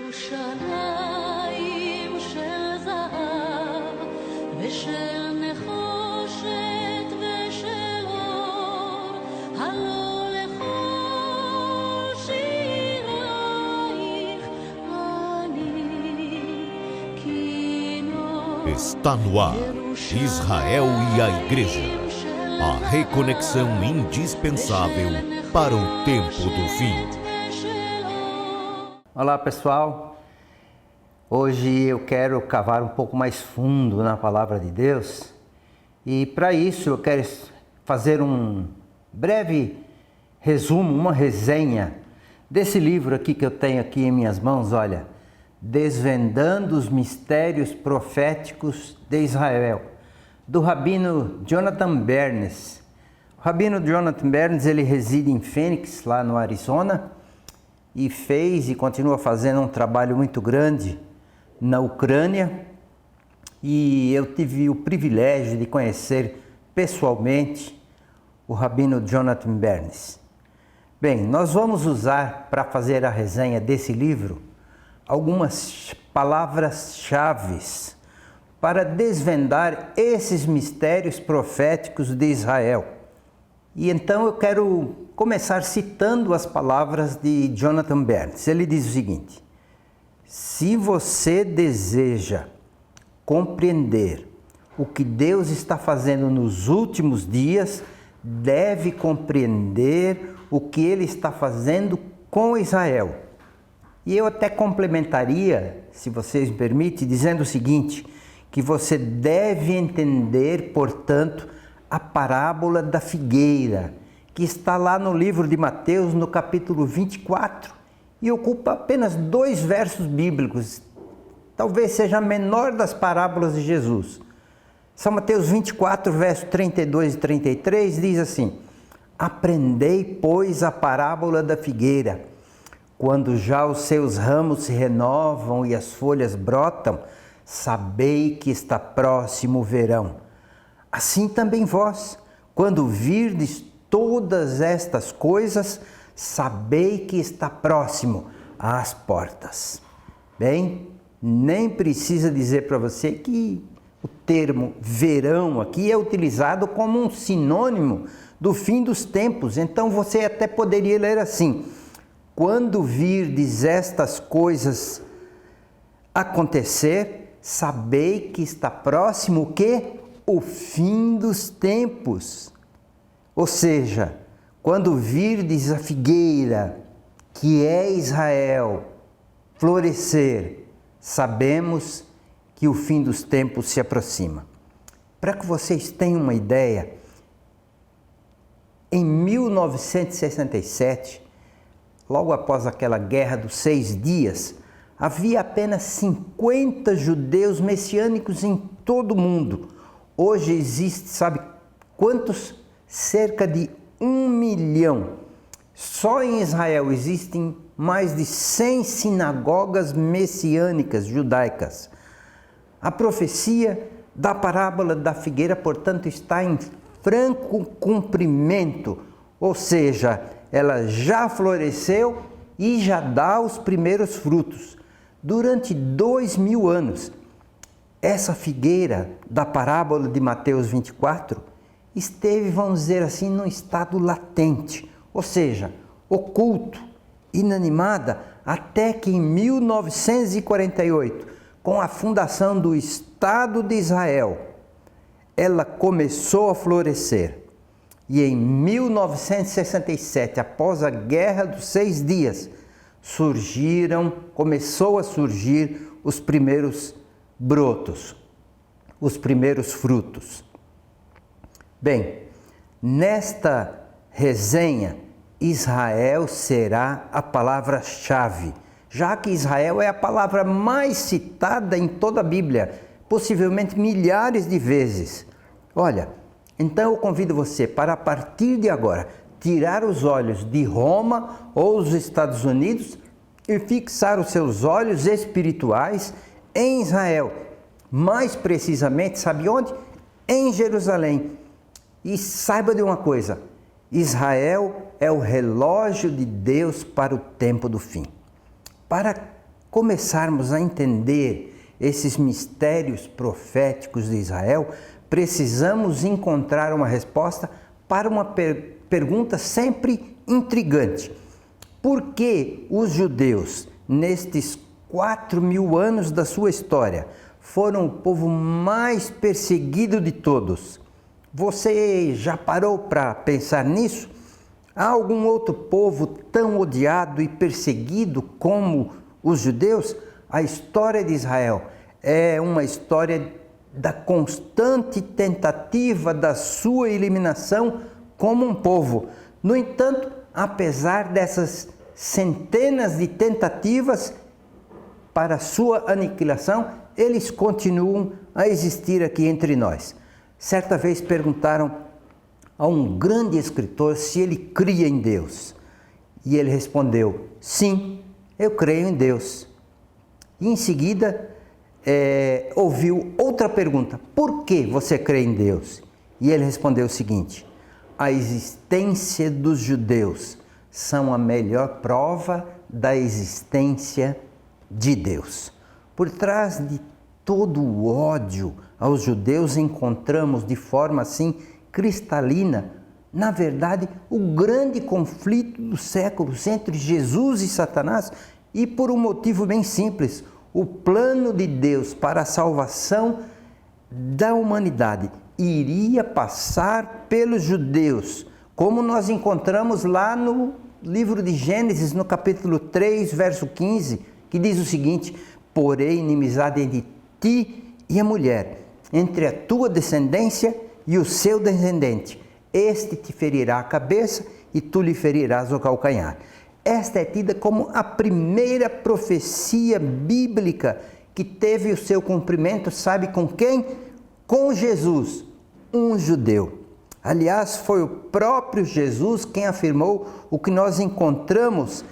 ירושלים של זהב ושל נחושת ושל אור, הלא לכל שירייך אני כינור. Está no ar, Israel e a Igreja. A reconexão indispensável para o tempo do fim. Olá pessoal, hoje eu quero cavar um pouco mais fundo na Palavra de Deus e para isso eu quero fazer um breve resumo, uma resenha desse livro aqui que eu tenho aqui em minhas mãos, olha, Desvendando os Mistérios Proféticos de Israel, do Rabino Jonathan Bernes. O Rabino Jonathan Bernes, ele reside em Phoenix, lá no Arizona, e fez e continua fazendo um trabalho muito grande na Ucrânia, e eu tive o privilégio de conhecer pessoalmente o Rabino Jonathan Bernes. Bem, nós vamos usar para fazer a resenha desse livro algumas palavras-chave para desvendar esses mistérios proféticos de Israel. E então eu quero começar citando as palavras de Jonathan Bernes. Ele diz o seguinte: se você deseja compreender o que Deus está fazendo nos últimos dias, deve compreender o que Ele está fazendo com Israel. E eu até complementaria, se vocês me permitem, dizendo o seguinte, que você deve entender, portanto, a parábola da figueira, que está lá no livro de Mateus, no capítulo 24, e ocupa apenas 2 versos bíblicos. Talvez seja a menor das parábolas de Jesus. São Mateus 24, versos 32 e 33, diz assim: aprendei, pois, a parábola da figueira. Quando já os seus ramos se renovam e as folhas brotam, sabei que está próximo o verão. Assim também vós, quando virdes todas estas coisas, sabei que está próximo às portas. Bem, nem precisa dizer para você que o termo verão aqui é utilizado como um sinônimo do fim dos tempos. Então você até poderia ler assim: quando virdes estas coisas acontecer, sabei que está próximo o quê? O fim dos tempos. Ou seja, quando virdes a figueira, que é Israel, florescer, sabemos que o fim dos tempos se aproxima. Para que vocês tenham uma ideia, em 1967, logo após aquela guerra dos 6 dias, havia apenas 50 judeus messiânicos em todo o mundo. Hoje existe, sabe quantos? Cerca de 1 milhão. Só em Israel existem mais de 100 sinagogas messiânicas judaicas. A profecia da parábola da figueira, portanto, está em franco cumprimento, ou seja, ela já floresceu e já dá os primeiros frutos. Durante 2000 anos, essa figueira da parábola de Mateus 24 esteve, vamos dizer assim, num estado latente, ou seja, oculto, inanimada, até que em 1948, com a fundação do Estado de Israel, ela começou a florescer. E em 1967, após a Guerra dos 6 Dias, começou a surgir os primeiros brotos, os primeiros frutos. Bem, nesta resenha, Israel será a palavra-chave, já que Israel é a palavra mais citada em toda a Bíblia, possivelmente milhares de vezes. Olha, então eu convido você para, a partir de agora, tirar os olhos de Roma ou os Estados Unidos e fixar os seus olhos espirituais em Israel. Mais precisamente, sabe onde? Em Jerusalém. E saiba de uma coisa: Israel é o relógio de Deus para o tempo do fim. Para começarmos a entender esses mistérios proféticos de Israel, precisamos encontrar uma resposta para uma pergunta sempre intrigante. Por que os judeus, nestes 4.000 anos da sua história, foram o povo mais perseguido de todos? Você já parou para pensar nisso? Há algum outro povo tão odiado e perseguido como os judeus? A história de Israel é uma história da constante tentativa da sua eliminação como um povo. No entanto, apesar dessas centenas de tentativas para sua aniquilação, eles continuam a existir aqui entre nós. Certa vez perguntaram a um grande escritor se ele cria em Deus. E ele respondeu: sim, eu creio em Deus. E em seguida ouviu outra pergunta: por que você crê em Deus? E ele respondeu o seguinte: a existência dos judeus são a melhor prova da existência de Deus. Por trás de todo o ódio aos judeus encontramos de forma assim cristalina, na verdade, o grande conflito dos séculos entre Jesus e Satanás, e por um motivo bem simples: o plano de Deus para a salvação da humanidade iria passar pelos judeus, como nós encontramos lá no livro de Gênesis, no capítulo 3, verso 15, que diz o seguinte: porém inimizade entre ti e a mulher, entre a tua descendência e o seu descendente, este te ferirá a cabeça e tu lhe ferirás o calcanhar. Esta é tida como a primeira profecia bíblica que teve o seu cumprimento, sabe com quem? Com Jesus, um judeu. Aliás, foi o próprio Jesus quem afirmou o que nós encontramos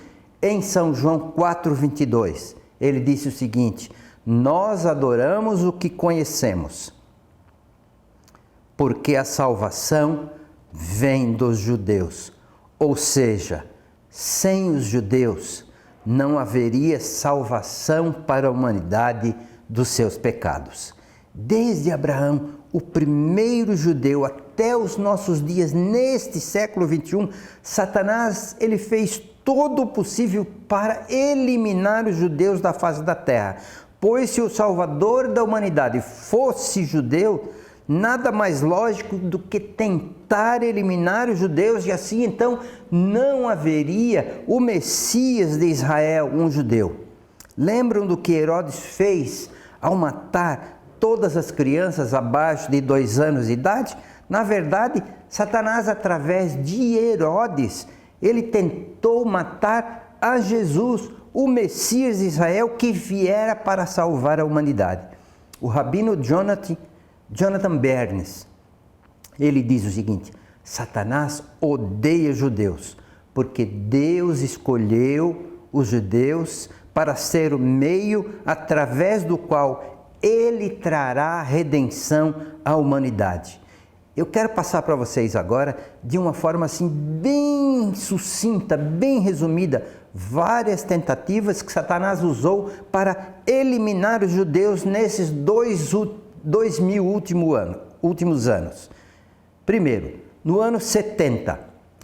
em São João 4:22. Ele disse o seguinte: nós adoramos o que conhecemos, porque a salvação vem dos judeus. Ou seja, sem os judeus não haveria salvação para a humanidade dos seus pecados. Desde Abraão, o primeiro judeu, até os nossos dias, neste século 21, Satanás ele fez todo o possível para eliminar os judeus da face da terra. Pois se o Salvador da humanidade fosse judeu, nada mais lógico do que tentar eliminar os judeus, e assim então não haveria o Messias de Israel, um judeu. Lembram do que Herodes fez ao matar todas as crianças abaixo de 2 anos de idade? Na verdade, Satanás, através de Herodes, ele tentou matar a Jesus, o Messias de Israel que viera para salvar a humanidade. O rabino Jonathan Bernes, ele diz o seguinte: Satanás odeia os judeus, porque Deus escolheu os judeus para ser o meio através do qual ele trará redenção à humanidade. Eu quero passar para vocês agora, de uma forma assim bem sucinta, bem resumida, várias tentativas que Satanás usou para eliminar os judeus nesses 2.000 últimos anos. Primeiro, no ano 70,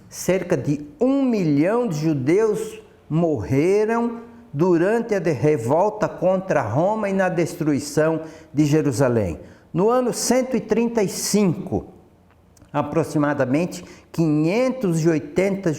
cerca de 1 milhão de judeus morreram durante a revolta contra Roma e na destruição de Jerusalém. No ano 135, aproximadamente 580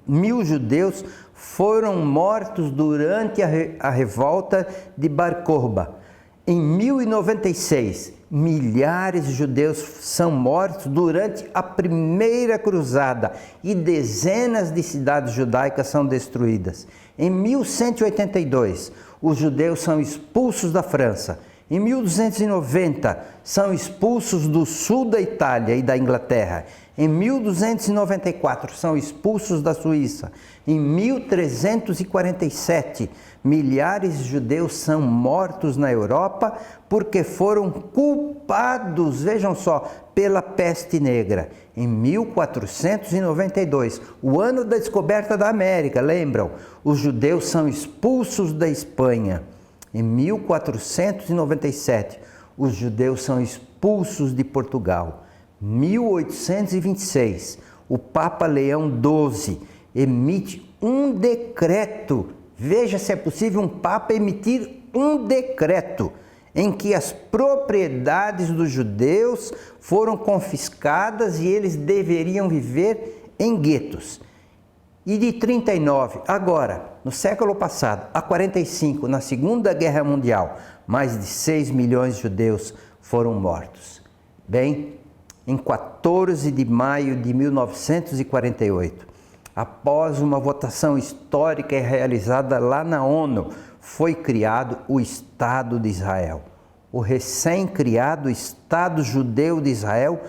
mil judeus foram mortos durante a revolta de Bar Kokhba. Em 1096, milhares de judeus são mortos durante a primeira cruzada e dezenas de cidades judaicas são destruídas. Em 1182, os judeus são expulsos da França. Em 1290, são expulsos do sul da Itália e da Inglaterra. Em 1294 são expulsos da Suíça. Em 1347, milhares de judeus são mortos na Europa porque foram culpados, vejam só, pela peste negra. Em 1492, o ano da descoberta da América, lembram? Os judeus são expulsos da Espanha. Em 1497, os judeus são expulsos de Portugal. 1826, o Papa Leão XII emite um decreto. Veja se é possível um Papa emitir um decreto em que as propriedades dos judeus foram confiscadas e eles deveriam viver em guetos. E de 39, agora, no século passado, a 45, na Segunda Guerra Mundial, mais de 6 milhões de judeus foram mortos. Bem, em 14 de maio de 1948, após uma votação histórica realizada lá na ONU, foi criado o Estado de Israel. O recém-criado Estado Judeu de Israel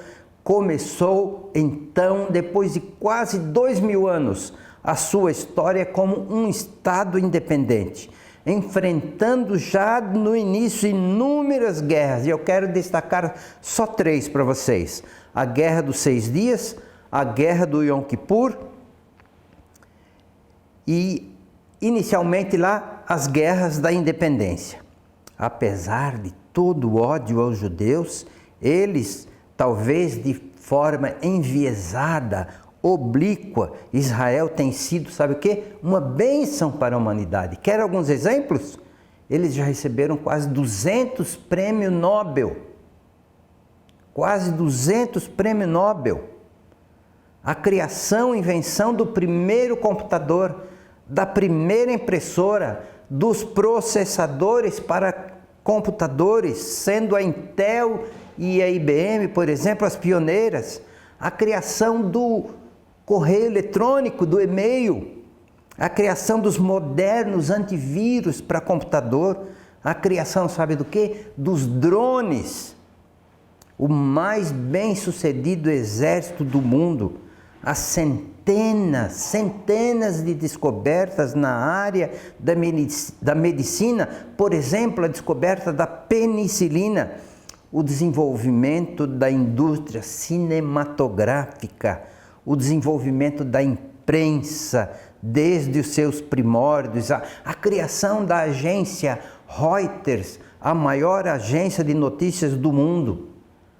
começou, então, depois de quase 2000 anos, a sua história como um Estado independente, enfrentando já no início inúmeras guerras, e eu quero destacar só 3 para vocês: a Guerra dos 6 Dias, a Guerra do Yom Kippur e, inicialmente lá, as Guerras da Independência. Apesar de todo o ódio aos judeus, eles, talvez de forma enviesada, oblíqua, Israel tem sido, sabe o quê? Uma bênção para a humanidade. Quer alguns exemplos? Eles já receberam quase 200 prêmios Nobel. Quase 200 prêmios Nobel. A criação e invenção do primeiro computador, da primeira impressora, dos processadores para computadores, sendo a Intel e a IBM, por exemplo, as pioneiras. A criação do correio eletrônico, do e-mail, a criação dos modernos antivírus para computador, a criação, sabe do quê? Dos drones, o mais bem-sucedido exército do mundo, as centenas de descobertas na área da medicina, por exemplo, a descoberta da penicilina, o desenvolvimento da indústria cinematográfica, o desenvolvimento da imprensa desde os seus primórdios, a criação da agência Reuters, a maior agência de notícias do mundo,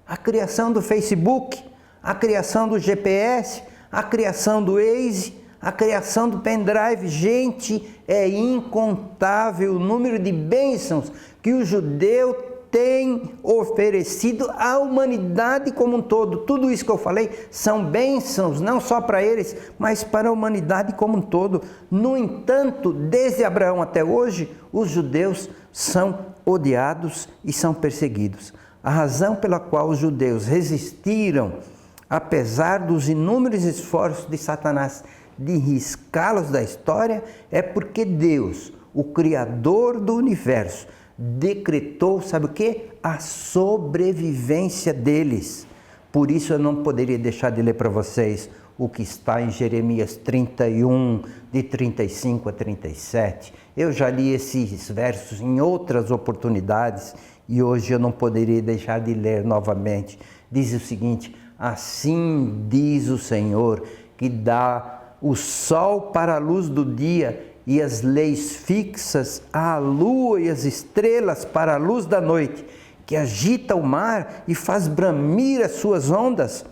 a criação do Facebook, a criação do GPS, a criação do Waze, a criação do pendrive. Gente, é incontável o número de bênçãos que o judeu tem oferecido à humanidade como um todo. Tudo isso que eu falei são bênçãos, não só para eles, mas para a humanidade como um todo. No entanto, desde Abraão até hoje, os judeus são odiados e são perseguidos. A razão pela qual os judeus resistiram, apesar dos inúmeros esforços de Satanás de riscá-los da história, é porque Deus, o Criador do universo, decretou, sabe o quê? A sobrevivência deles. Por isso eu não poderia deixar de ler para vocês o que está em Jeremias 31, de 35 a 37. Eu já li esses versos em outras oportunidades e hoje eu não poderia deixar de ler novamente. Diz o seguinte: assim diz o Senhor, que dá o sol para a luz do dia e as leis fixas, a lua e as estrelas para a luz da noite, que agita o mar e faz bramir as suas ondas.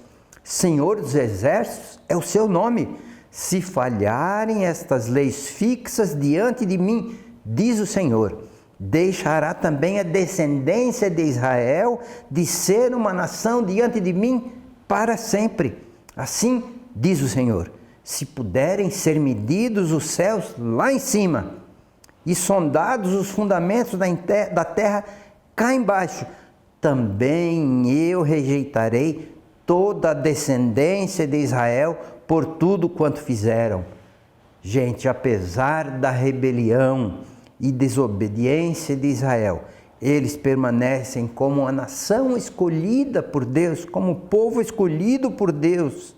Senhor dos exércitos é o seu nome. Se falharem estas leis fixas diante de mim, diz o Senhor, deixará também a descendência de Israel de ser uma nação diante de mim para sempre. Assim diz o Senhor, se puderem ser medidos os céus lá em cima e sondados os fundamentos da terra cá embaixo, também eu rejeitarei toda a descendência de Israel por tudo quanto fizeram. Gente, apesar da rebelião e desobediência de Israel, eles permanecem como a nação escolhida por Deus, como o povo escolhido por Deus.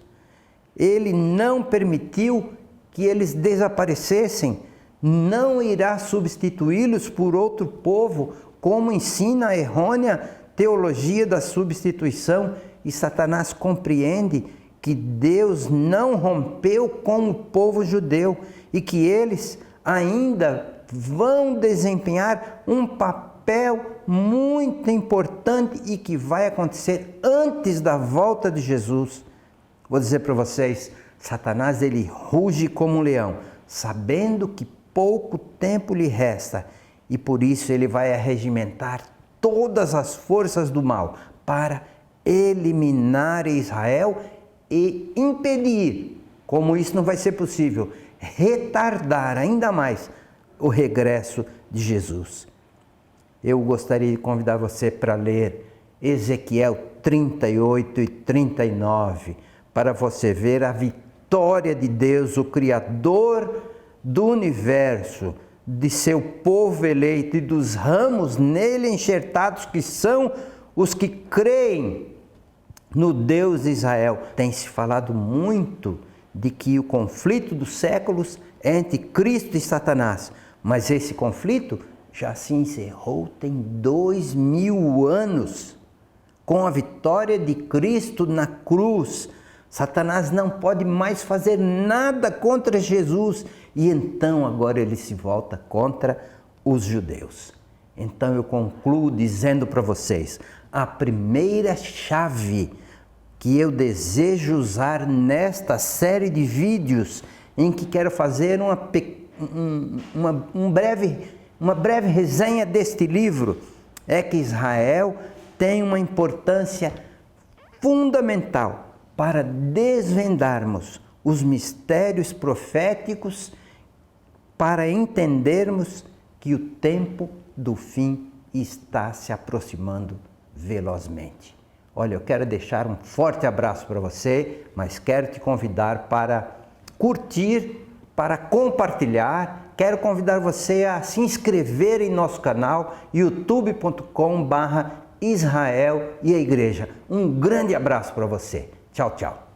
Ele não permitiu que eles desaparecessem, não irá substituí-los por outro povo, como ensina a errônea teologia da substituição, e Satanás compreende que Deus não rompeu com o povo judeu e que eles ainda vão desempenhar um papel muito importante e que vai acontecer antes da volta de Jesus. Vou dizer para vocês, Satanás ele ruge como um leão, sabendo que pouco tempo lhe resta, e por isso ele vai arregimentar todas as forças do mal para eliminar Israel e impedir, como isso não vai ser possível, retardar ainda mais o regresso de Jesus. Eu gostaria de convidar você para ler Ezequiel 38 e 39, para você ver a vitória de Deus, o Criador do universo, de seu povo eleito e dos ramos nele enxertados, que são os que creem no Deus de Israel. Tem se falado muito de que o conflito dos séculos é entre Cristo e Satanás, mas esse conflito já se encerrou tem 2000 anos, com a vitória de Cristo na cruz. Satanás não pode mais fazer nada contra Jesus, e então agora ele se volta contra os judeus. Então eu concluo dizendo para vocês, a primeira chave que eu desejo usar nesta série de vídeos, em que quero fazer uma breve resenha deste livro, é que Israel tem uma importância fundamental para desvendarmos os mistérios proféticos, para entendermos que o tempo do fim está se aproximando velozmente. Olha, eu quero deixar um forte abraço para você, mas quero te convidar para curtir, para compartilhar. Quero convidar você a se inscrever em nosso canal youtube.com/Israel e a Igreja. Um grande abraço para você. Tchau, tchau.